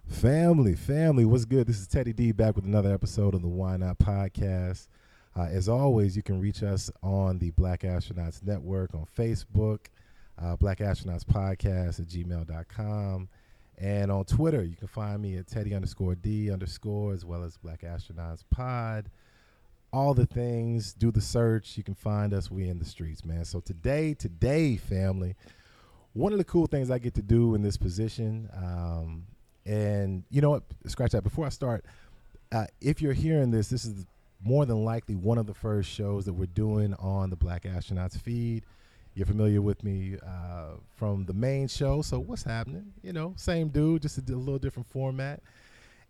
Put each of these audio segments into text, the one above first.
Family, what's good? This is Teddy D back with another episode of the Why Not Podcast. As always, you can reach us on the Black Astronauts Network on Facebook, Black Astronauts Podcast at gmail.com. And on Twitter, you can find me at Teddy_D_ as well as Black Astronauts Pod. All the things, do the search. You can find us. We in the streets, man. So today, family, one of the cool things I get to do in this position, and you know what, scratch that. Before I start, if you're hearing this is more than likely one of the first shows that we're doing on the Black Astronauts feed. You're familiar with me from the main show, so what's happening? You know, same dude, just a little different format.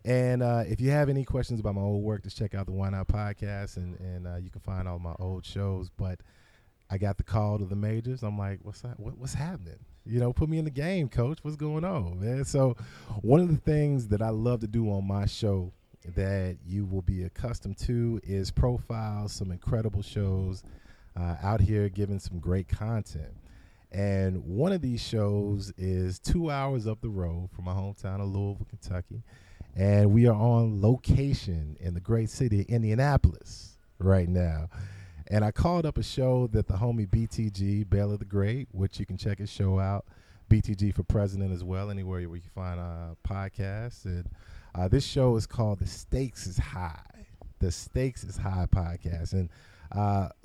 And if you have any questions about my old work, just check out the Why Not Podcast, and you can find all my old shows. But I got the call to the majors. I'm like, what's happening? You know, put me in the game, coach. What's going on, man? So one of the things that I love to do on my show that you will be accustomed to is profile some incredible shows out here giving some great content. And one of these shows is 2 hours up the road from my hometown of Louisville, Kentucky. And we are on location in the great city of Indianapolis right now. And I called up a show that the homie BTG, Baylor the Great, which you can check his show out, BTG for President as well, anywhere where you can find podcasts. And this show is called The Stakes is High. The Stakes is High podcast. And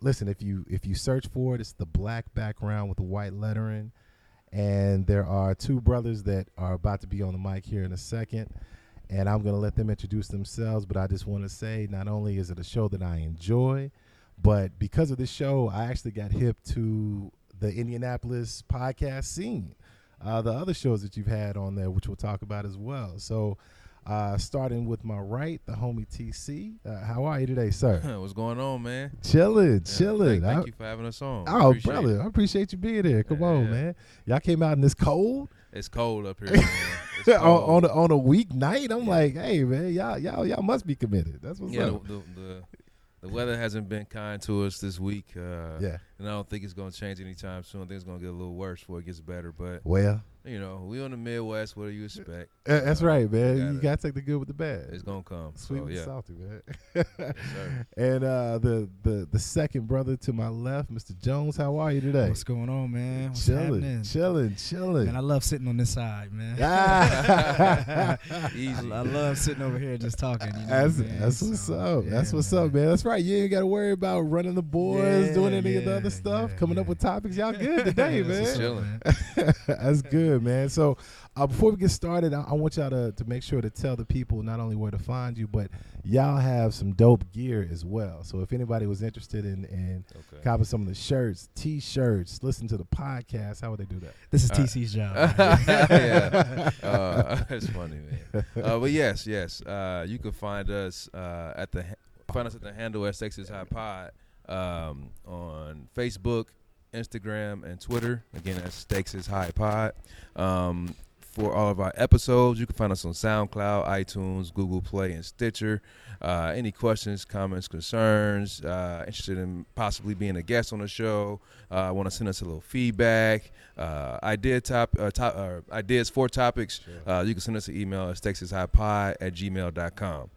listen, if you search for it, it's the black background with the white lettering. And there are two brothers that are about to be on the mic here in a second. And I'm going to let them introduce themselves. But I just want to say, not only is it a show that I enjoy, but because of this show, I actually got hip to the Indianapolis podcast scene, the other shows that you've had on there, which we'll talk about as well. So starting with my right, the homie TC. How are you today, sir? What's going on, man? Chilling. Thank you for having us on. Oh, brother, I appreciate you being here. Come on, man. Y'all came out in this cold. It's cold up here, man. It's cold. on a weeknight. I'm like, hey, man, y'all must be committed. That's what's up. The weather hasn't been kind to us this week. And I don't think it's going to change anytime soon. I think it's going to get a little worse before it gets better. But, you know, we on the Midwest. What do you expect? That's right, man. You got to take the good with the bad. It's going to come. Sweet and salty, man. Yes, and the second brother to my left, Mr. Jones, how are you today? What's going on, man? What's happening? Chilling. Man, I love sitting on this side, man. Easy. I love sitting over here just talking. You know that's what's up. That's what's up, man. That's right. You ain't got to worry about running the boards, doing any of the other stuff, coming up with topics. Y'all good today, man. Just chilling. That's good, man. So before we get started, I want y'all to make sure to tell the people not only where to find you, but y'all have some dope gear as well. So if anybody was interested in copying some of the shirts, T-shirts, listen to the podcast, how would they do that? This is TC's job. It's funny, man. But yes. You can find us at the handle at Stakes is High Pod on Facebook, Instagram, and Twitter. Again, that's Stakes is High Pod. For all of our episodes, you can find us on SoundCloud, iTunes, Google Play, and Stitcher. Any questions, comments, concerns, interested in possibly being a guest on the show, want to send us a little feedback, ideas for topics, you can send us an email at stakesishighpod@gmail.com.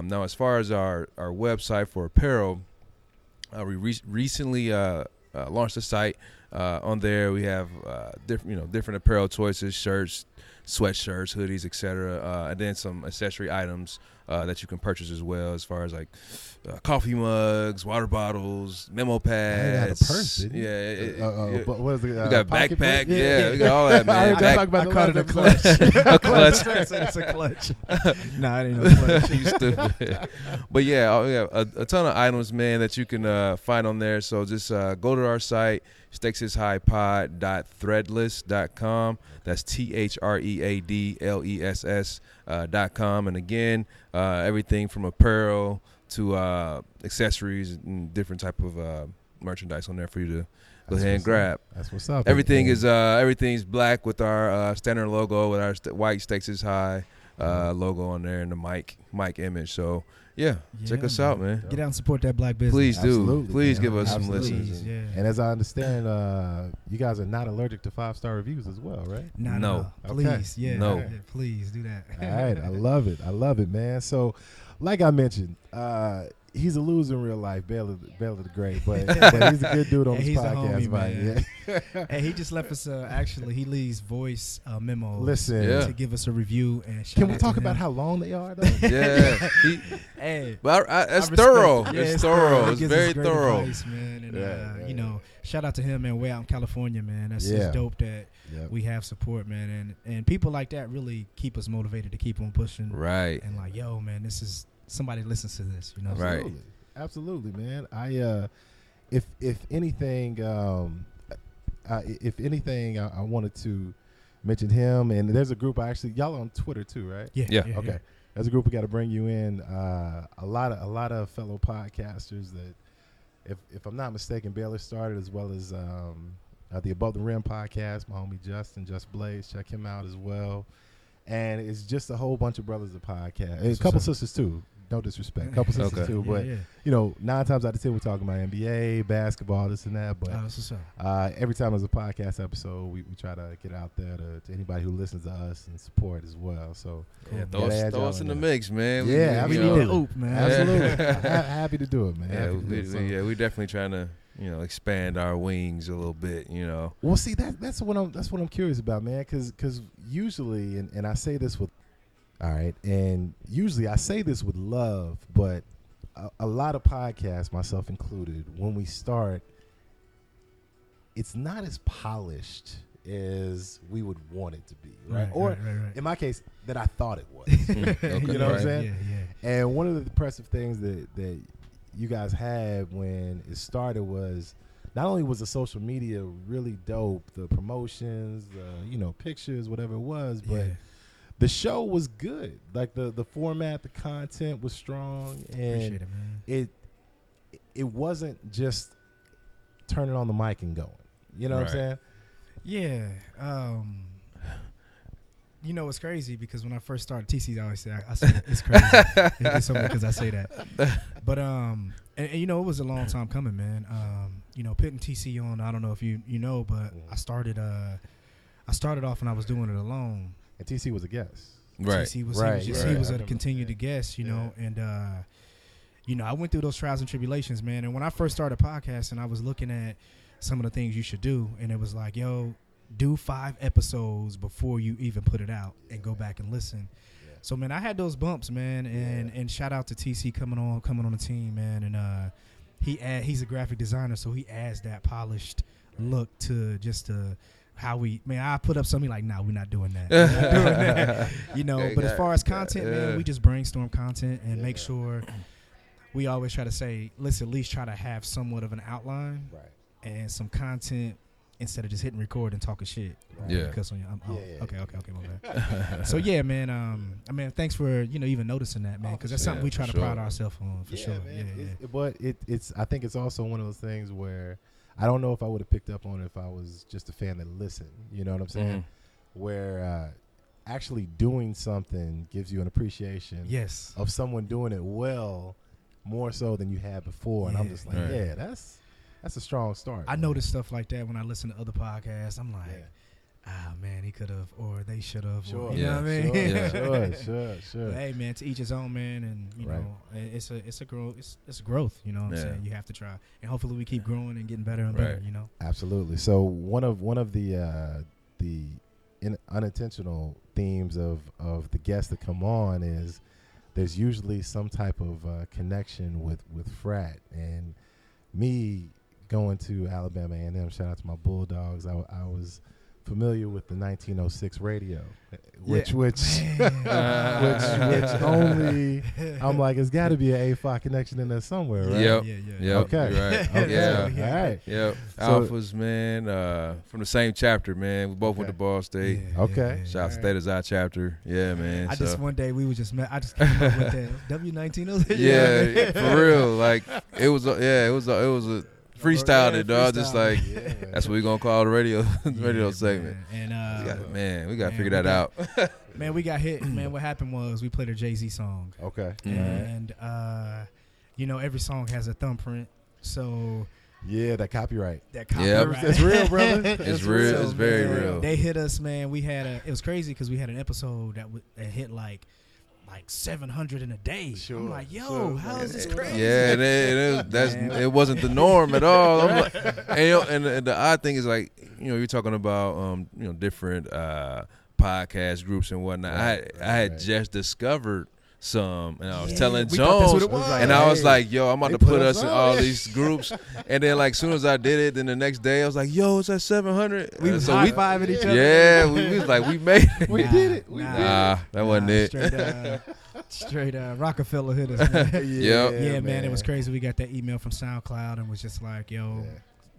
Now, as far as our website for apparel, we recently launched a site. On there, we have different apparel choices, shirts, sweatshirts, hoodies, etc., and then some accessory items that you can purchase as well, as far as like coffee mugs, water bottles, memo pads. I got a purse, didn't you? But what is it? We got a backpack. Yeah, we got all that, man. I called it a clutch. A clutch. It's a clutch. Nah, it ain't no clutch. You stupid. But yeah, a ton of items, man, that you can find on there. So just go to our site, stakesishighpod.threadless.com. That's THREADLESS.com. And again, everything from apparel to accessories and different type of merchandise on there for you to go ahead and grab. That's what's up. Everything's black with our standard logo with our white Stakes is High. logo on there and the mic image. So check us out, man. Get out and support that black business. Please do. Absolutely, Please man. give us Absolutely. some listens. Yeah. And as I understand, you guys are not allergic to 5-star reviews as well, right? No. Please, Okay. No. Yeah, please do that. All right, I love it, man. So, like I mentioned, he's a loser in real life, Baylor the Great, but he's a good dude on this He's a podcast, homie, right? man. Yeah. Hey, he just left us. Actually, he leaves voice memos. Listen, Yeah. To give us a review and shout can we out talk to about him. how long they are, though? Yeah. Hey, But it's I respect thorough. it. Yeah, It's thorough. He It's gives us very great thorough. advice, man. And Yeah. shout out to him, man. Way out in California, man. That's Yeah. just dope that Yep. we have support, man. And people like that really keep us motivated to keep on pushing. Right. And like, yo, man, this is somebody listens to this, you know. Right. Absolutely, man. I if anything, I wanted to mention him, and there's a group y'all are on Twitter too, right? Yeah. Okay. There's a group we got to bring you in. A lot of fellow podcasters that, if I'm not mistaken, Baylor started, as well as the Above the Rim podcast. My homie Just Blaze, check him out as well. And it's just a whole bunch of brothers of podcast. A couple sisters too. No disrespect, a couple sisters too. But you know, 9 times out of 10 we're talking about NBA, basketball, this and that. But That's what's up. every time there's a podcast episode, we try to get out there to anybody who listens to us and support as well. So Yeah, Cool. throw us in the mix, man. Yeah, We absolutely. need that oop, man. Absolutely. Happy to do it, man. Yeah, Happy to do it. So- we definitely trying to expand our wings a little bit. Well, see, that's what I'm curious about, man. Because usually, and I say this with, all right, and usually I say this with love, but a lot of podcasts, myself included, when we start, it's not as polished as we would want it to be, right? Or right. in my case, that I thought it was. Okay, You know what I'm right. saying? Yeah. And one of the impressive things that you guys had when it started was not only was the social media really dope, the promotions, pictures, whatever it was, but the show was good. Like the format, the content was strong, and Appreciate it, man. it wasn't just turning on the mic and going. You know what I'm saying? Yeah. It's crazy because when I first started, TC always say, I say it's crazy. It's so because I say that. But and it was a long time coming, man. Putting TC on, I don't know if you know, but I started off and I was doing it alone. And TC was a guest. Right. TC was Right, he right. was I a remember, continued yeah. guest, Yeah. and I went through those trials and tribulations, man. And when I first started podcasting, I was looking at some of the things you should do, and it was like, yo, do 5 episodes before you even put it out and go back and listen. Yeah. So, man, I had those bumps, man, and shout out to TC coming on the team, man. And he's a graphic designer, so he adds that polished look to just how I put up something like, nah, we're not doing that. We're not doing that. But as far as content, man, we just brainstorm content and make sure we always try to say, let's at least try to have somewhat of an outline Right. and some content instead of just hitting record and talking shit. Right. Yeah. Cuss on you. Yeah. Okay, my bad. So yeah, man. Thanks for even noticing that, man, because that's something we try to for pride sure. ourselves on for sure. Man. But it's I think it's also one of those things where I don't know if I would have picked up on it if I was just a fan that listened. You know what I'm saying? Where actually doing something gives you an appreciation Yes. of someone doing it well, more so than you had before. And I'm just like, Right. that's a strong start. I man. notice stuff like that when I listen to other podcasts. I'm like, man, he could have, or they should have. Sure. You know what I mean? Sure. But hey, man, to each his own, man, and Right. it's a growth. You know what I'm saying? You have to try, and hopefully we keep growing and getting better and better. Right. You know. Absolutely. So one of the unintentional themes of the guests that come on is there's usually some type of connection with frat. And me going to Alabama A&M, shout out to my Bulldogs, I was familiar with the 1906 radio, which only I'm like, it's got to be an A5 connection in there somewhere, right? Yep. Yeah. Okay. You're right. Okay. Yeah. All right. Yep. So- Alphas, man, from the same chapter, man. We both went to Ball State. Okay. Shout out to State as our chapter. Yeah, man. I just one day we was just I just came up with that W19. Yeah, for real. Like it was a freestyled it, dog. Just like Yeah. that's what we gonna call the radio Yeah, segment. And we gotta figure that out. Man, we got hit. Man, what happened was we played a Jay-Z song. Okay. And every song has a thumbprint, so Yeah, that copyright. that copyright. It's real, brother. It's real. So, It's very man, real. They hit us, man. It was crazy because we had an episode that hit like 700 in a day. Sure, I'm like, yo, sure. how is this crazy? Yeah, it wasn't the norm at all. I'm like, and the odd thing is like, you're talking about different podcast groups and whatnot. Right, I had right. just discovered some, and I was Yeah, telling we thought that's what Jones, it was. and I was Hey, like, yo, I'm about they to put put us us in on. all these groups, and then like soon as I did it, then the next day I was like, yo, it's at 700. We was so high-fiving each other. yeah, we was like, we made it. We did it. We did it. Nah, that wasn't it. Straight Rockefeller hit us, man. Yep. Yeah, man, it was crazy. We got that email from SoundCloud and was just like, yo,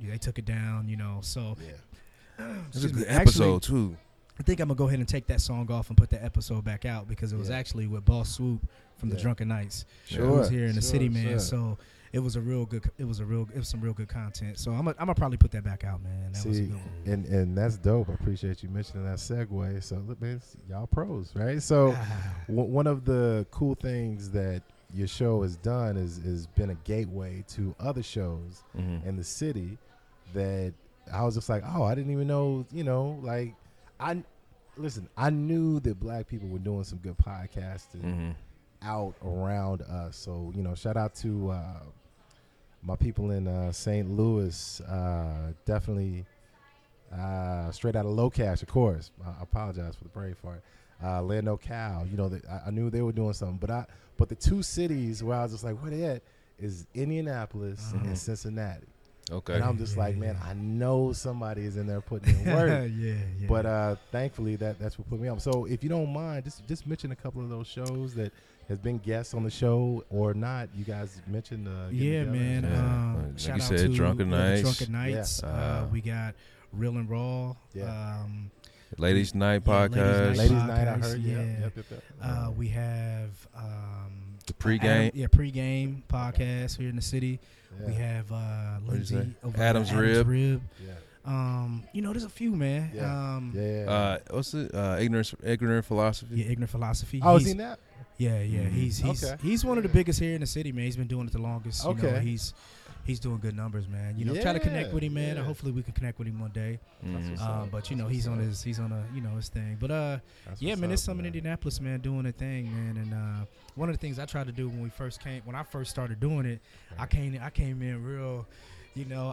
Yeah. they took it down, So Yeah. It's a excuse me. good episode too. I think I'm gonna go ahead and take that song off and put that episode back out because it was Yeah. actually with Boss Swoop from the Yeah. Drunken Knights. Sure. Who was here in the Sure, city, man. sure. So it was some real good content. So I'm gonna probably put that back out, man. That was a See, good one. and that's dope. I appreciate you mentioning that segue. So, look, man, y'all pros, right? So, one of the cool things that your show has done is been a gateway to other shows in the city that I was just like, oh, I didn't even know, like, I knew that black people were doing some good podcasting out around us. So, shout out to my people in St. Louis, definitely straight out of Low Cash, of course. I apologize for the brain fart. Land Cal, I knew they were doing something, but the two cities where I was just like, where they at, is Indianapolis and Cincinnati. Okay. And I'm just like, man, I know somebody is in there putting in work. yeah. But thankfully, that's what put me on. So if you don't mind, just mention a couple of those shows that has been guests on the show or not. You guys mentioned. Yeah, man. Yeah. Like Shout you out said, to Drunken Knights. Drunken Knights. Yeah. We got Real and Raw. Yeah. Ladies Night Yeah, podcast. Ladies Night, I podcast, heard. yeah. Yep. We have The pregame. pregame podcast here in the city. Yeah. We have What'd you say? Lindsay over Adam's at Rib. Yeah. There's a few, man. Yeah. Yeah. What's it? Ignorant philosophy. Yeah, Ignorant Philosophy. Oh, is he that? Yeah. Mhm. He's one of the biggest here in the city, man. He's been doing it the longest. Okay. He's doing good numbers, man. Try to connect with him, man. Yeah. Hopefully we can connect with him one day. Mhm. But he's on his his thing. But That's yeah, what's man, up, there's some in Indianapolis, man, doing a thing, man. And one of the things I tried to do when I first started doing it, I came in real,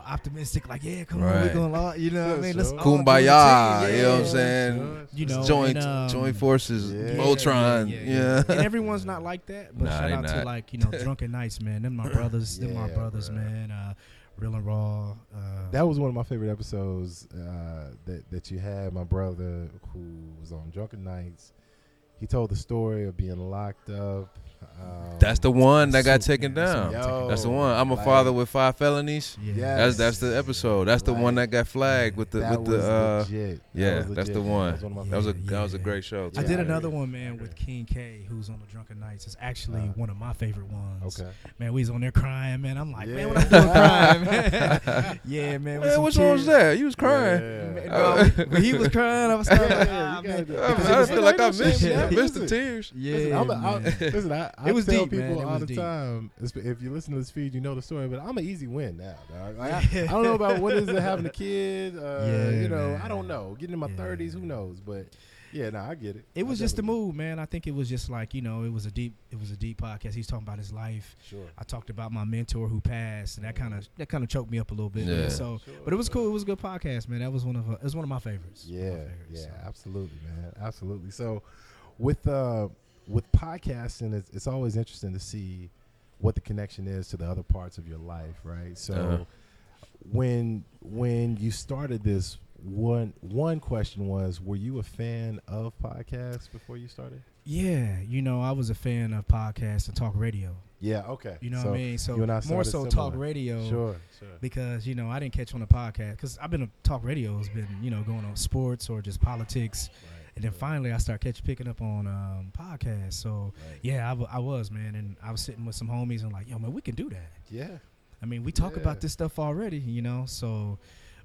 optimistic, like, yeah, come on, we're Right. going on, you know what I mean? Let's Sure. all do the Kumbaya, team. you know what I'm Yeah. saying? You know, Joint forces, Yeah. Voltron, yeah. And everyone's not like that, but Nah, shout they out to not. Drunken Knights, man. Them my brothers, Yeah, bro. man. Real and Raw. That was one of my favorite episodes that you had. My brother, who was on Drunken Nights, he told the story of being locked up. That's the one that got So- taken man, down. Yo, That's the one. I'm a like- father with 5 felonies. Yeah. Yes. That's the episode. That's the one that got flagged with the that with the was legit. yeah, was that's the legit. one. That was one of my that was a favorites. that was a Yeah. great show. I too. did Yeah. another one, man, with King K, who's on the Drunken Nights. It's actually one of my favorite ones. Okay. Man, we was on there crying, man. I'm like, man, Yeah. what I'm doing crying, man. Yeah, man. with Man, some what's wrong with tears. that? You was crying. Man, no, when he was crying, I was like, Yeah, ah, you man. gotta do it. I Because it was feel like I like missed shit, man. I missed the Listen. tears. Yeah, Listen, man. I It was tell deep, man. people It all was the deep. time, if you listen to this feed, you know the story, but I'm an easy win now, dog. Like, I don't know about what is it having a kid. Yeah, man. I don't know. Getting in my 30s, who knows? But yeah, I get it. It was I just the definitely move, man. I think it was just like, it was a deep podcast. He's talking about his life. get it. Sure. I talked about my mentor who passed, and that kind of choked me up a little bit. Yeah. Man. So, Sure, but it was sure. cool. It was a good podcast, man. That was one of my favorites. One of Yeah, my favorites, so. absolutely, man, absolutely. So, with podcasting, it's always interesting to see what the connection is to the other parts of your life, right? So, Uh-huh. when you started this, one question was, were you a fan of podcasts before you started? Yeah, I was a fan of podcasts and talk radio. Yeah, okay. You know So what I mean? So you and I more started so similar. talk radio. Sure. Because I didn't catch on the podcast because I've been a talk radio has been going on sports or just politics, Right. and then finally I started picking up on podcasts. So Right. yeah, I was, man, and I was sitting with some homies and like, yo, man, we can do that. Yeah. I mean, we talk about this stuff already, you know. So,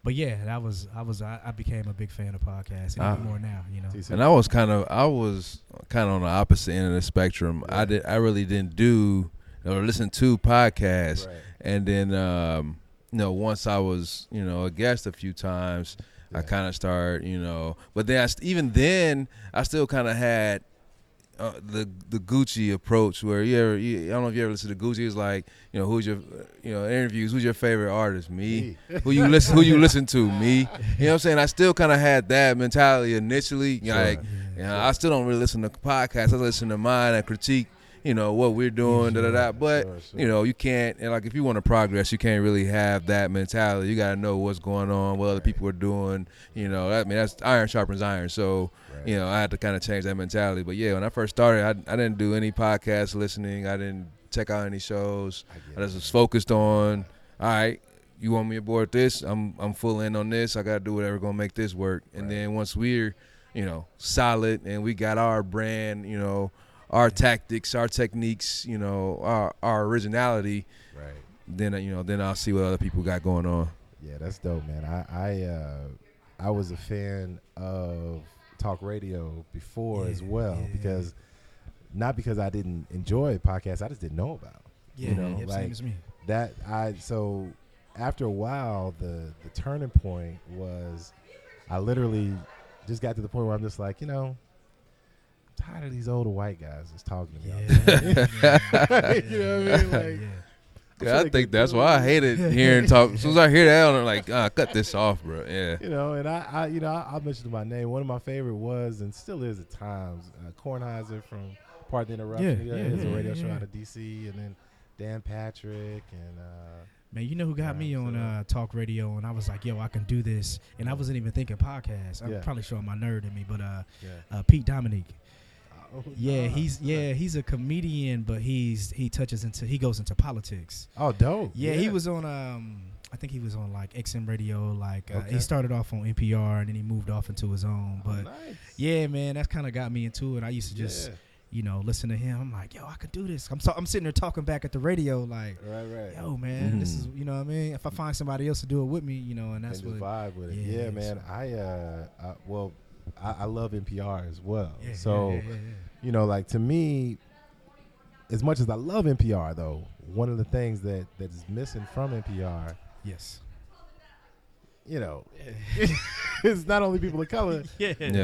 but yeah, I became a big fan of podcasts, and even more now, you know. And I was kind of on the opposite end of the spectrum. Yeah. I really didn't do or listen to podcasts, and then once I was a guest a few times, I kind of started but then even then I still kind of had the Gucci approach where I don't know if you ever listen to Gucci. It's like who's your interviews, who's your favorite artist? Me. Who you listen to? Me. You know what I'm saying? I still kind of had that mentality initially. I still don't really listen to podcasts. I listen to mine and critique what we're doing, But you can't, and like if you want to progress, you can't really have that mentality. You got to know what's going on, what other people are doing. That's iron sharpens iron. So I had to kind of change that mentality. But yeah, when I first started, I didn't do any podcast listening. I didn't check out any shows. I just was focused on, all right, you want me aboard this? I'm full in on this. I got to do whatever gonna make this work. And then once we're solid and we got our brand, our tactics, our techniques, our originality. Right. Then I'll see what other people got going on. Yeah, that's dope, man. I was a fan of talk radio before as well because not because I didn't enjoy podcasts, I just didn't know about. Like same as me. So after a while, the turning point was I literally just got to the point where I'm just like, tired of these older white guys just talking to me. You know what I mean? Like, I think that's why I hated hearing talk. As soon as I hear that, I'm like, cut this off, bro. Yeah. And I mentioned my name. One of my favorite was and still is at times Kornheiser from Part of the Interruption. He has a radio show out of D.C. and then Dan Patrick and. Man, you know who got me on talk radio, and I was like, yo, I can do this, and I wasn't even thinking podcast. I'm probably showing my nerd in me, but Pete Dominique. He's a comedian, but he goes into politics. Oh, dope. Yeah, he was on I think he was on like XM radio. He started off on NPR and then he moved off into his own. But nice. Yeah, man, that's kind of got me into it. I used to just listen to him. I'm like, yo, I could do this. I'm sitting there talking back at the radio like, right. Yo, man, this is what I mean. If I find somebody else to do it with me, and that's what vibe with it. Yeah, man. I love NPR as well. Like to me, as much as I love NPR, though, one of the things that is missing from NPR, it's not only people of color,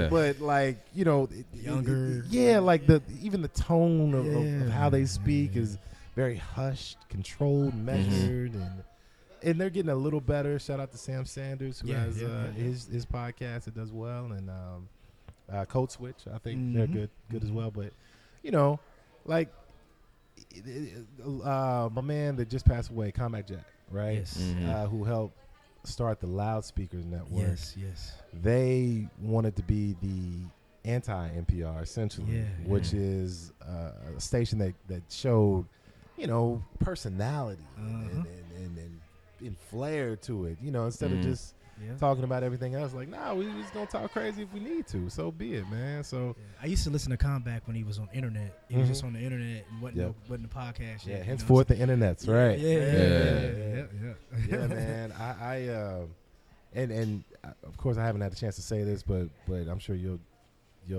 but like younger, even the tone of how they speak is very hushed, controlled, measured, and they're getting a little better. Shout out to Sam Sanders who has his podcast that does well, and Code Switch. I think they're good as well. But my man that just passed away, Combat Jack, right? Yes. Who helped start the Loudspeakers Network. Yes. They wanted to be the anti-NPR essentially, which is a station that showed, personality and flair to it. Instead of just talking about everything else, like, nah, we just gonna talk crazy if we need to. So be it, man. So I used to listen to Combat when he was on internet. He was just on the internet and wasn't a podcast yet. Yeah, henceforth the internet's right. Yeah, man. I and of course I haven't had a chance to say this, but I'm sure you'll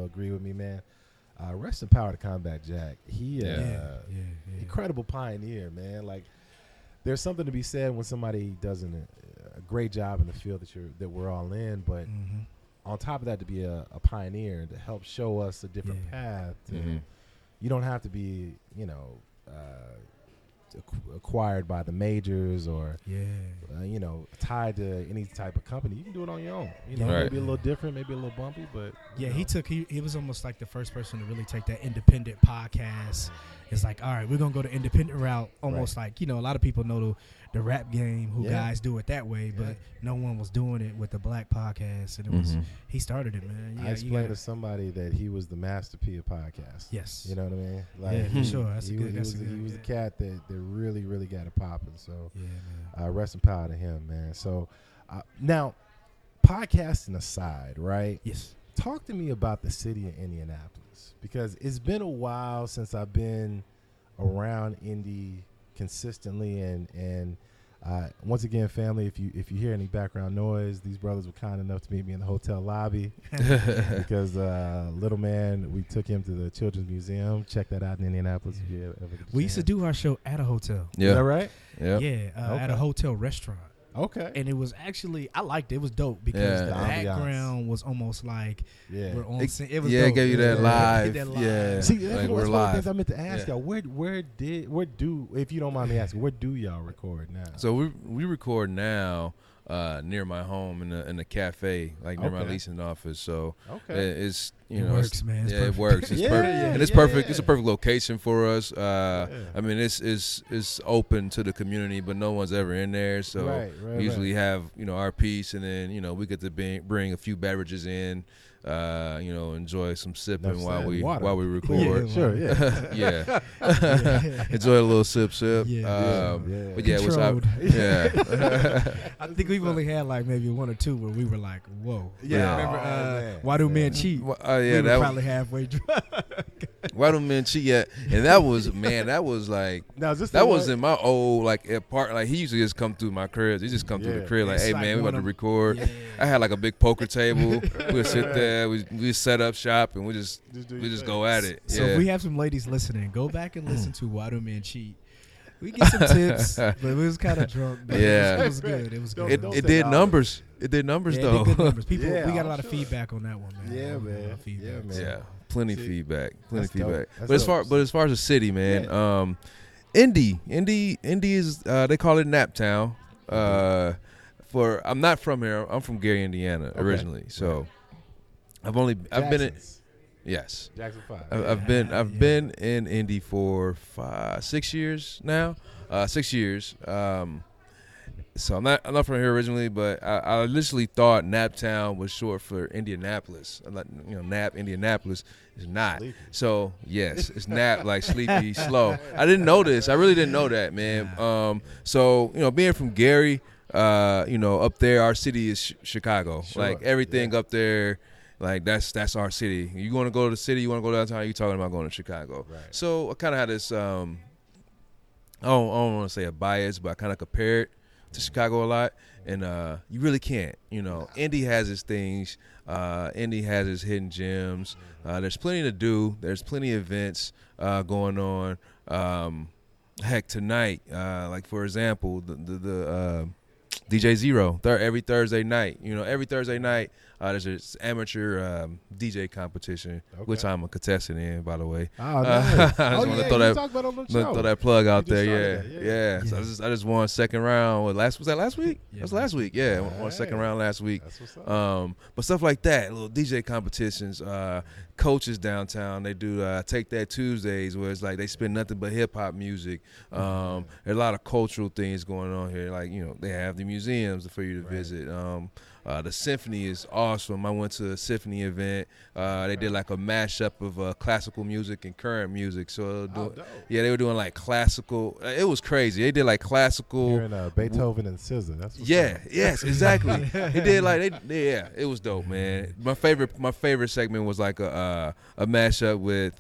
agree with me, man. Rest in power to Combat Jack. He incredible pioneer, man. Like, there's something to be said when somebody does a great job in the field that we're all in, but on top of that, to be a pioneer and to help show us a different path. You don't have to be, acquired by the majors or tied to any type of company. You can do it on your own. Maybe a little different, maybe a little bumpy, but he was almost like the first person to really take that independent podcast. It's like, all right, we're gonna go the independent route. Almost like, a lot of people know the rap game who guys do it that way, but no one was doing it with the black podcast, and it was he started it, man. I explained to somebody that he was the Master P of podcasts. Yes, you know what I mean. Like, for sure. He was the cat that really got it popping. So rest in power to him, man. So now, podcasting aside, right? Yes. Talk to me about the city of Indianapolis, because it's been a while since I've been around Indy consistently, and Once again, family, if you hear any background noise, these brothers were kind enough to meet me in the hotel lobby because little man, we took him to the Children's Museum. Check that out in Indianapolis. If you ever get We used to do our show at a hotel. Yeah. Is that right? Yeah. At a hotel restaurant. Okay. And it was actually, I liked it. It was dope because the ambiance. background was almost like we're on scene. It was it dope. gave you that live. Yeah. See, that's like one we're of the live. things I meant to ask y'all. Where do, if you don't mind me asking, where do y'all record now? So we record now near my home in the cafe, like near my Okay. leasing office. So Okay. it's It works, man. It's it perfect. works. It's Yeah, perfect, yeah, and it's yeah, perfect. yeah. It's a perfect location for us. I mean, it's open to the community, but no one's ever in there. So Right, we usually have our piece, and then we get to bring a few beverages in. Enjoy some sipping Enough while said. we Water. record. Sure, yeah. Yeah. Enjoy a little sip. Yeah. But yeah, what's up? Controlled. Yeah. I think we've only had like maybe one or two where we were like, whoa. Yeah. Remember, man. Why Do Men Cheat? Well, We yeah, were probably halfway drunk. Why do men cheat? Yeah, and that was like Now, is this that the was one- in my old part. Like he used to just come through my crib. He just come through the Yeah. crib like, It's hey like man, we one about to of- record. Yeah. I had like a big poker table. We'd sit there. We set up shop and we just go at it. So yeah. if we have some ladies listening, go back and listen to Why Do Men Cheat. We get some tips, but we was kind of drunk. But Yeah. it was good. It was good. it Don't it say did dollars. numbers. It did numbers Yeah, though. it did good numbers. People, Yeah, we got a I'm lot of sure. feedback on that one, man. Yeah, A lot of man. feedback. Yeah, man. Yeah, plenty See, feedback. Plenty that's dope. feedback. That's But as far as the city, man, Indy is they call it Naptown. I'm not from here. I'm from Gary, Indiana, originally. So I've been in. Jackson's. Yes, Jackson 5. I've been in Indy for 6 years now. 6 years. So I'm not from here originally, but I literally thought Naptown was short for Indianapolis. I'm like, Nap Indianapolis is not. Sleepy. So yes, it's Nap like sleepy, slow. I didn't know this. I really didn't know that, man. So being from Gary, up there, our city is Chicago. Sure. Like everything up there. Like that's our city. You want to go to the city, you want to go downtown, you're talking about going to Chicago. Right. So I kind of had this, I don't want to say a bias, but I kind of compare it to Chicago a lot. And you really can't. Indy has its things. Indy has its hidden gems. There's plenty to do. There's plenty of events going on. Heck, tonight, like for example, the DJ Zero every Thursday night. Every Thursday night there's this amateur DJ competition, which I'm a contestant in, by the way. Oh, nice. I just want to throw that plug out You just there. started Yeah. that, So I just won second round. Was that last week? Yeah, That was last week. Yeah, I won second round last week. That's what's up. But stuff like that, little DJ competitions, coaches downtown, they do Take That Tuesdays where it's like they spin nothing but hip hop music. There's a lot of cultural things going on here. Like, they have the museums for you to visit. The symphony is awesome. I went to a symphony event. They did like a mashup of classical music and current music. So dope. they were doing like classical. It was crazy. They did like classical. Hearing Beethoven and SZA. That's what's Yeah, up. yes, exactly. They did like it was dope, man. My favorite segment was like a mashup with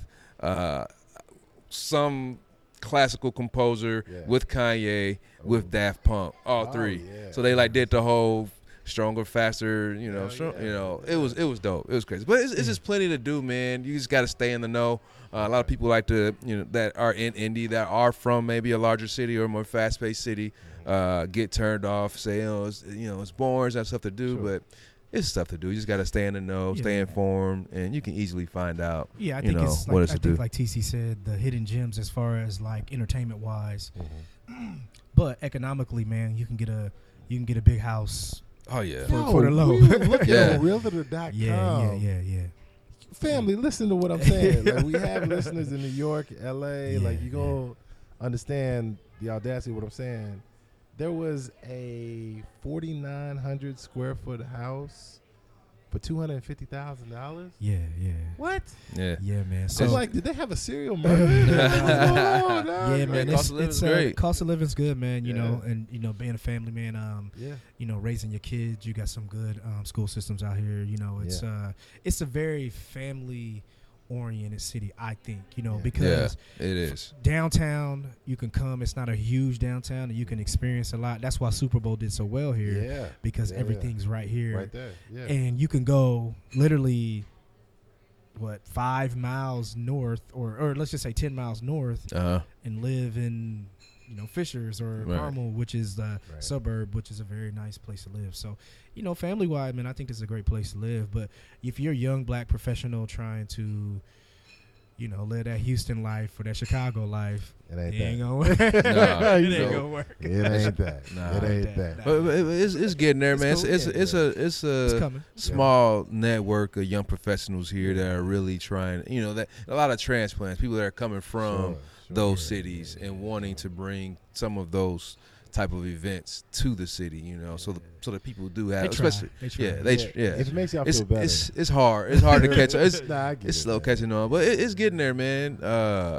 some classical composer with Kanye with Daft Punk, all three. Yeah. So they like did the whole stronger, faster, it was dope. It was crazy. But it's just plenty to do, man. You just got to stay in the know. A lot of people like to, that are in Indy, that are from maybe a larger city or a more fast-paced city, get turned off, say, it's boring, there's stuff to do, but it's stuff to do. You just got to stay in the know, stay informed, and you can easily find out, Yeah, I think it's what like, it's I to think do. like TC said, the hidden gems as far as like entertainment-wise. But economically, man, you can get a big house. Oh, yeah. For the low. Look Yeah. at Realtor.com. Yeah. Family, listen to what I'm saying. Like, we have listeners in New York, L.A. Yeah, like, you're going to understand the audacity of what I'm saying. There was a 4,900 square foot house for $250,000. Yeah. What? Yeah. Yeah, man. I So was like, did they have a serial murder? What's going on, dog? yeah, man. Cost of living's great. Cost of living's good, man. You Yeah. know, and being a family man. Yeah. Raising your kids. You got some good school systems out here. It's a very family oriented city, I think, Yeah. because it is. downtown, you can come. It's not a huge downtown, and you can experience a lot. That's why Super Bowl did so well here. Yeah. Because Yeah, everything's right here. Right there. Yeah. And you can go literally, 5 miles north, or let's just say 10 miles north, and live in, Fishers or Carmel, which is the suburb, which is a very nice place to live. So, family-wide, man, I think this is a great place to live. But if you're a young black professional trying to, live that Houston life or that Chicago life, it ain't ain't that. gonna work. It ain't gonna work. It ain't that. Nah. It ain't that. But it's getting there, man. Cool. It's a coming. small network of young professionals here that are really trying. That a lot of transplants, people that are coming from those cities and wanting to bring some of those type of events to the city, so that people do have, especially If it makes y'all feel better, it's hard. It's hard to catch. It's slow catching on, but it's getting there, man.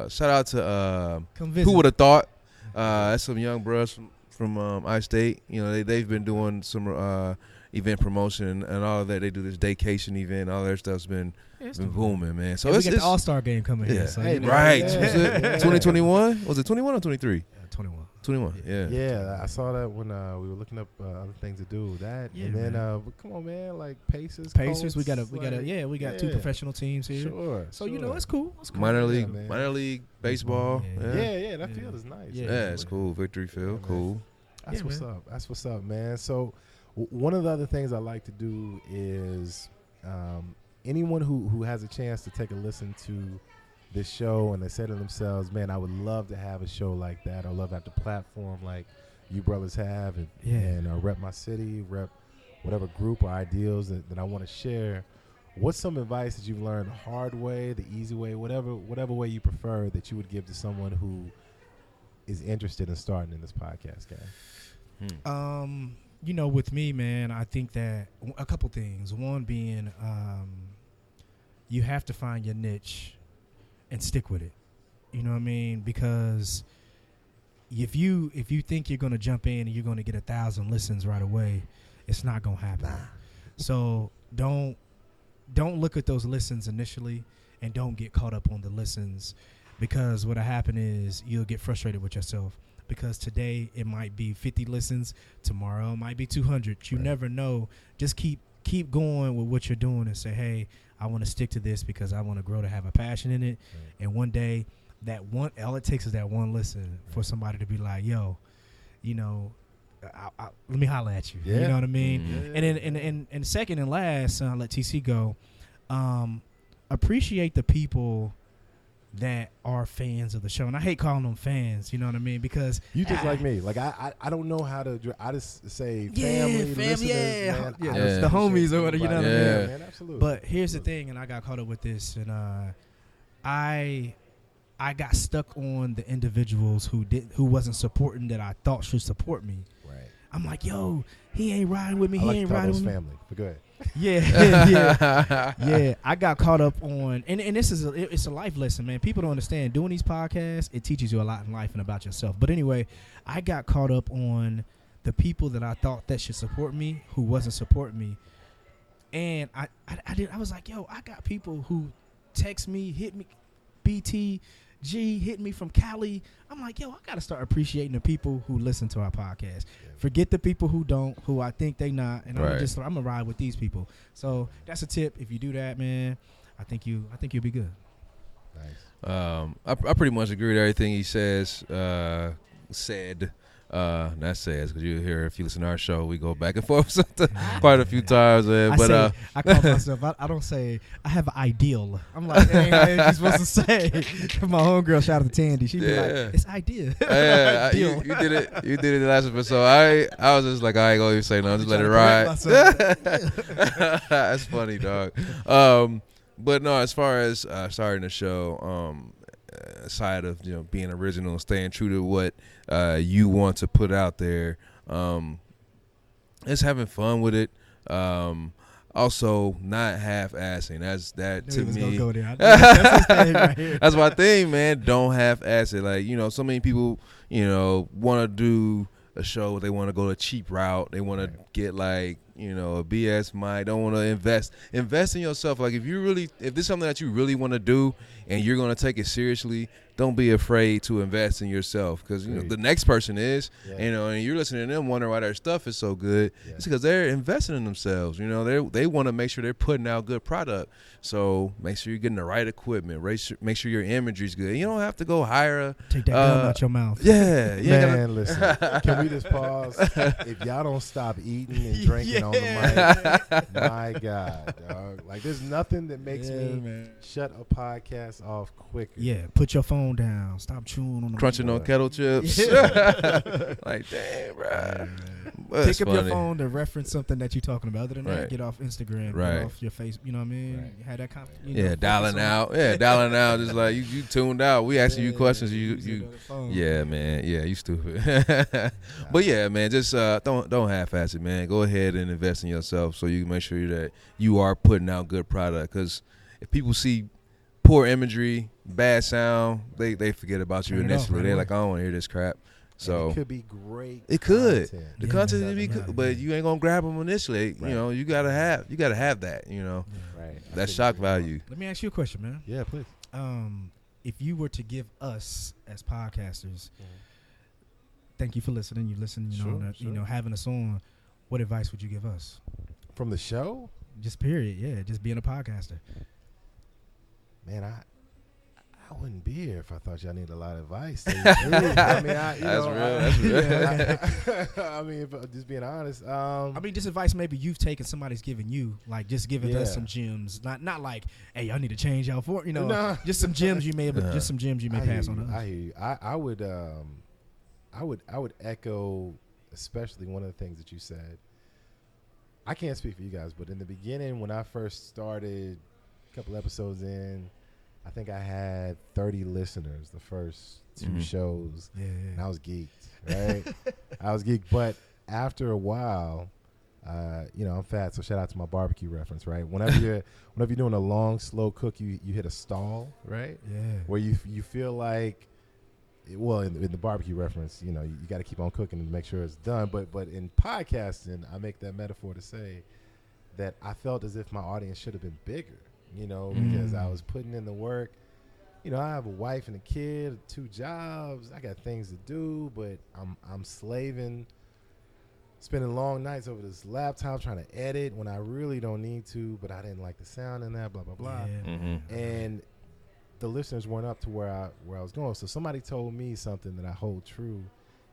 Shout out to Who Who Would Have Thought? That's some young bros from I-State. They've been doing some event promotion and all of that. They do this daycation event. All their stuff's been booming, man. So we got the All-Star game coming here. So right. Yeah. Was it 2021? Was it 21 or 23? 21. 21. Yeah, I saw that when we were looking up other things to do. That and then but come on, man, like Pacers. Pacers, we got Colts, two professional teams here. Sure. So it's cool. It's cool. Minor Yeah, league baseball. Yeah, that field is nice. Yeah, it's cool. Victory field, cool. That's what's up. That's what's up, man. So one of the other things I like to do is anyone who has a chance to take a listen to this show and they say to themselves, man, I would love to have a show like that. I'd love to have the platform like you brothers have and rep my city, rep whatever group or ideals that I want to share. What's some advice that you've learned the hard way, the easy way, whatever way you prefer that you would give to someone who is interested in starting in this podcast game? With me, man, I think that a couple things. One being you have to find your niche and stick with it. You know what I mean? Because if you think you're going to jump in and you're going to get 1,000 listens right away, it's not going to happen. So don't look at those listens initially and don't get caught up on the listens, because what'll happen is you'll get frustrated with yourself, because today it might be 50 listens, tomorrow it might be 200. You never know. Just keep going with what you're doing and say, hey, I want to stick to this because I want to grow to have a passion in it. And one day, all it takes is that one listen for somebody to be like, yo, let me holler at you. You know what I mean? Mm-hmm. And second and last, I'll let TC go. Appreciate the people that are fans of the show, and I hate calling them fans. You know what I mean? Because you just like me. Like I don't know how to. I just say family, listeners, man. The homies or whatever. You know what I mean? Man, absolutely. But here's the thing, and I got caught up with this, and I got stuck on the individuals who wasn't supporting that I thought should support me. Right. I'm like, yo, he ain't riding with me. I like he ain't to call riding those with me. family. But go ahead. Yeah. I got caught up on, and this is it's a life lesson, man. People don't understand. Doing these podcasts, it teaches you a lot in life and about yourself. But anyway, I got caught up on the people that I thought that should support me who wasn't supporting me, and I was like, yo, I got people who text me, hit me, BTG hit me from Cali. I'm like, yo, I gotta start appreciating the people who listen to our podcast. Forget the people who don't, who I think they not, and I'm gonna ride with these people. So that's a tip. If you do that, man, I think you'll be good. Nice. I pretty much agree with everything he said. Not says, because you hear, if you listen to our show, we go back and forth quite a few times. I call myself, I don't say, I have an ideal. I'm like, hey, what you supposed to say? My homegirl, shout out to Tandy, she be like, it's ideal. You did it. You did it last episode. I was just like, I ain't gonna even say nothing, just let it ride. That's funny, dog. But no, as far as starting the show, side of being original and staying true to what you want to put out there, it's having fun with it. Also, not half-assing. That to me. Go there. That's my thing, man. Don't half-ass it. Like so many people, want to do a show. They want to go the cheap route. They want to get like a BS mic. Don't want to invest in yourself. Like if this is something that you really want to do and you're going to take it seriously, don't be afraid to invest in yourself, because the next person is, and you're listening to them wondering why their stuff is so good. Yeah. It's because they're investing in themselves. They want to make sure they're putting out good product. So make sure you're getting the right equipment. Make sure your imagery's good. You don't have to go hire take that gum out your mouth. Yeah, man. Listen, can we just pause? If y'all don't stop eating and drinking on the mic, my God, dog. Like there's nothing that makes me shut a podcast off quicker. Yeah, put your phone down. Stop chewing on the crunching on kettle chips. Like, damn, bro. Pick up your phone to reference something that you're talking about. Other than that, get off Instagram, get off your face. You know what I mean? You had that dialing out. Yeah, dialing out. Just like you tuned out. We asking you questions. You yeah, man. Yeah, you stupid. But yeah, man, just don't half-ass it, man. Go ahead and invest in yourself so you can make sure that you are putting out good product. Because if people see poor imagery, bad sound, they forget about you initially. They're like, I don't want to hear this crap. So and it could be great. It could. The content would be good, but you ain't gonna grab them initially. Right. You gotta have that. Right. That shock value. Let me ask you a question, man. Yeah, please. If you were to give us as podcasters, thank you for listening. You listen, having us on. What advice would you give us from the show? Just period. Yeah, just being a podcaster. Man, I wouldn't be here if I thought y'all needed a lot of advice. That's real. I mean, if, just being honest. Just advice maybe you've taken, somebody's giving you, like just giving us some gems. Not like, hey, y'all need to change y'all for, just some gems you may pass on us. I hear you. I would echo, especially one of the things that you said. I can't speak for you guys, but in the beginning when I first started, a couple episodes in, I think I had 30 listeners the first two shows, and I was geeked, right? I was geeked, but after a while, I'm fat, so shout out to my barbecue reference, right? Whenever you're doing a long, slow cook, you hit a stall, right? Yeah. Where you feel like, in the barbecue reference, you got to keep on cooking to make sure it's done. But in podcasting, I make that metaphor to say that I felt as if my audience should have been bigger. Because I was putting in the work. I have a wife and a kid, 2 jobs. I got things to do, but I'm slaving, spending long nights over this laptop trying to edit when I really don't need to, but I didn't like the sound in that, blah, blah, blah. Yeah. Mm-hmm. And the listeners weren't up to where I was going. So somebody told me something that I hold true,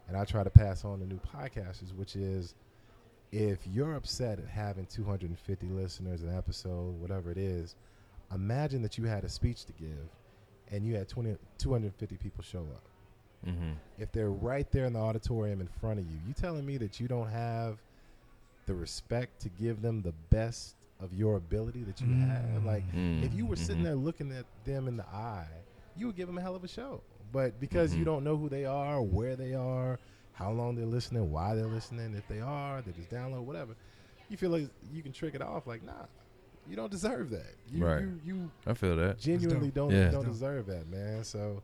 and I try to pass on to new podcasters, which is, if you're upset at having 250 listeners an episode, whatever it is, imagine that you had a speech to give and you had 250 people show up. Mm-hmm. If they're right there in the auditorium in front of you, you telling me that you don't have the respect to give them the best of your ability that you have? Like, if you were sitting there looking at them in the eye, you would give them a hell of a show. But because you don't know who they are, where they are, how long they're listening, why they're listening, if they just download, whatever, you feel like you can trick it off like, nah, you don't deserve that. You I feel that. Genuinely don't deserve that, man. So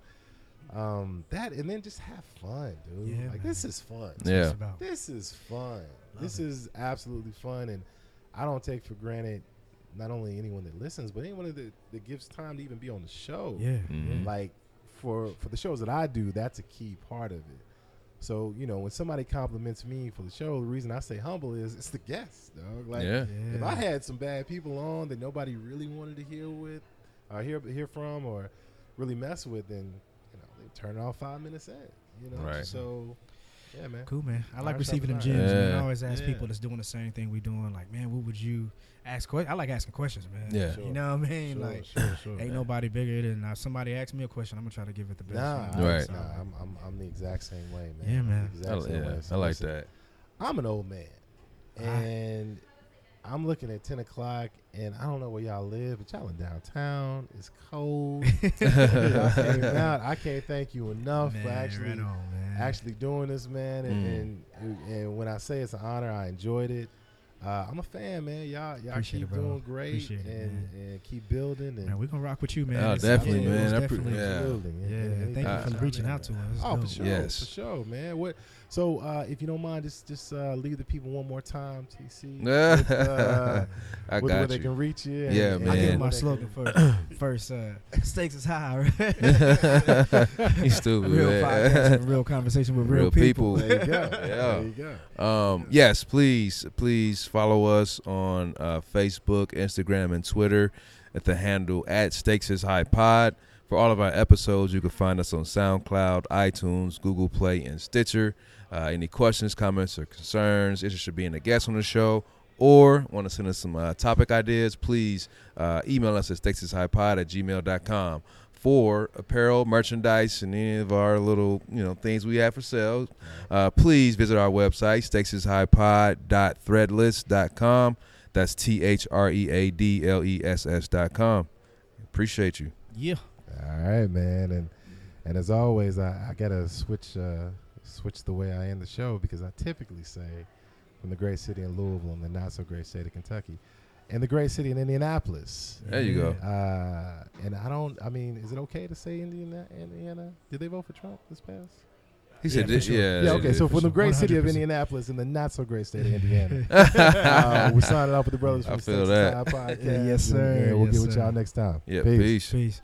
that, and then just have fun, dude. Yeah, like, this is fun. Yeah. This is fun. This is absolutely fun, and I don't take for granted not only anyone that listens, but anyone that gives time to even be on the show. Yeah. Mm-hmm. Like, for the shows that I do, that's a key part of it. So, when somebody compliments me for the show, the reason I say humble is it's the guest, dog. Like, if I had some bad people on that nobody really wanted to hear from or really mess with, then, they turn it off 5 minutes in, Right. So, yeah, man. Cool, man. I like receiving them gems, man. I always ask people that's doing the same thing we doing, like, man, what would you ask? I like asking questions, man. Yeah. Sure. You know what I mean? Sure, ain't nobody bigger than if somebody asks me a question, I'm going to try to give it the best. Right. I'm the exact same way, man. Yeah, man. So I like that. I'm an old man, and I'm looking at 10 o'clock, and I don't know where y'all live, but y'all in downtown. It's cold. Y'all came out. I can't thank you enough for actually doing this, man. And when I say it's an honor, I enjoyed it. I'm a fan, man. Y'all Appreciate keep it, bro. doing great Appreciate it, man. and keep building. And Man, we're gonna rock with you, man. Oh, It's- definitely, man. most I definitely. yeah. Absolutely. Yeah, thank you for reaching out to us. It's Oh, dope. for sure. Yes. For sure, man. What? So, if you don't mind, just leave the people one more time, TC. I where got they you. can reach you. Yeah, I'll man. give my slogan first. Stakes is high, right? You stupid, Real man. podcast, real conversation with real people. There you go. Yeah. There you go. Yes, please follow us on Facebook, Instagram, and Twitter at the handle @StakesIsHighPod. For all of our episodes, you can find us on SoundCloud, iTunes, Google Play, and Stitcher. Any questions, comments, or concerns, interested in being a guest on the show, or want to send us some topic ideas, please email us at stakesishighpod@gmail.com. For apparel, merchandise, and any of our little things we have for sale, please visit our website, stakesishighpod.threadless.com. That's THREADLESS.com. Appreciate you. Yeah. All right, man. And as always, I gotta switch the way I end the show, because I typically say from the great city of Louisville and the not so great state of Kentucky and the great city of Indianapolis. There you go. And is it okay to say Indiana? Did they vote for Trump this past? He said, for sure. yeah. Yeah, okay. So from the great city of 100%. Indianapolis and the not so great state of Indiana, we signing off with the brothers from I the feel Stakes Is that. High podcast. Yes, sir. And we'll Yes, get with sir. y'all next time. Yeah, Peace. peace. Peace.